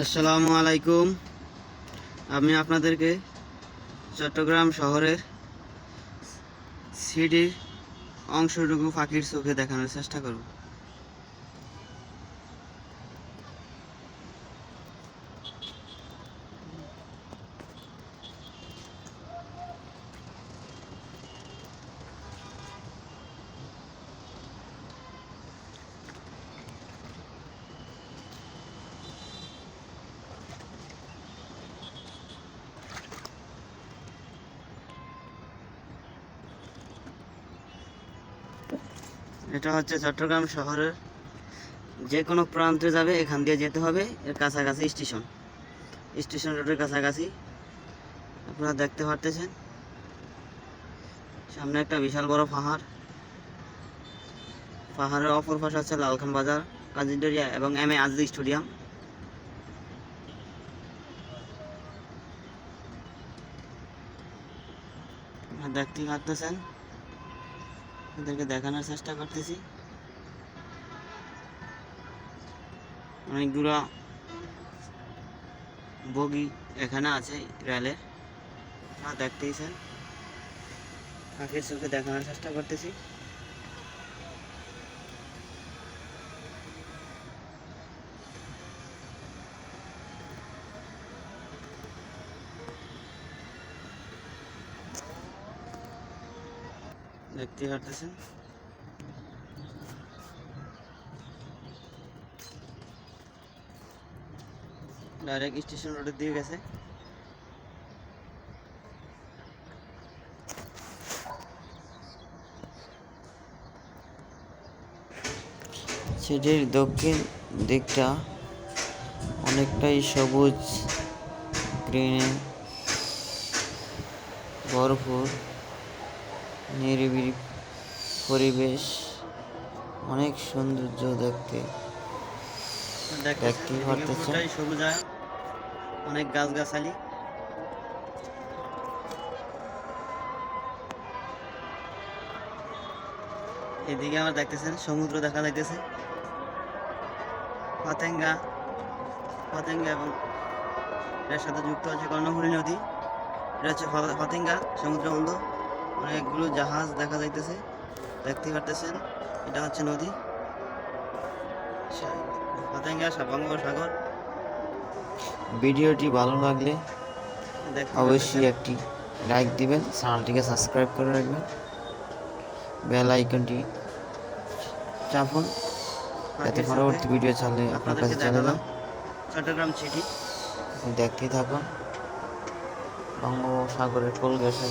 আসসালামু আলাইকুম। আমি আপনাদেরকে চট্টগ্রাম শহরের সিটির অংশটুকু পাখির চোখে দেখানোর চেষ্টা করব। এটা হচ্ছে চট্টগ্রাম শহরের যে কোনো প্রান্তে যাবে এখান দিয়ে যেতে হবে। এর কাছাকাছি স্টেশন রোডের কাছাকাছি আপনারা দেখতে পারতেছেন। সামনে একটা বিশাল বড় পাহাড়ের অপর পাশে হচ্ছে লালখান বাজার, কাজিডরিয়া এবং এম.এ. আজদি স্টেডিয়াম। দেখতে পারতেছেন, এদেরকে দেখানোর চেষ্টা করতেছি। অনেকগুলো বগি এখানে আছে রেলের, দেখতেইছেন। পাখির চোখে দেখানোর চেষ্টা করতেছি। দেখতে পারতেছেন ডাইরেক্ট স্টেশন রোডের দিকে গেছে। সিটির দক্ষিণ দিকটা অনেকটাই সবুজ গ্রিনে ভরপুর, নিরিবিলি পরিবেশ, অনেক সৌন্দর্য দেখতে পারতেছেন। সবুজায়ন, অনেক গাছগাছালি। এদিকে আমার দেখতেছেন সমুদ্র দেখা যাইতেছে, পতেঙ্গা এবং এর সাথে যুক্ত আছে কর্ণফুলী নদী। এটা হচ্ছে পতেঙ্গা সমুদ্র বন্দর। অনেকগুলো জাহাজ দেখা যাইতেছে, দেখতে পারতেছেন। এটা হচ্ছে নদী পতেঙ্গা বঙ্গোপসাগর। ভিডিওটি ভালো লাগলে অবশ্যই একটি লাইক দিবেন, চ্যানেলটিকে সাবস্ক্রাইব করে রাখবেন, বেল আইকনটি চাপুন যাতে পরবর্তী ভিডিও ছাড়লে আপনার কাছে চলে যায়। চট্টগ্রাম সিটি দেখতেই থাকুন। বঙ্গোপসাগরের কোল ঘেঁষে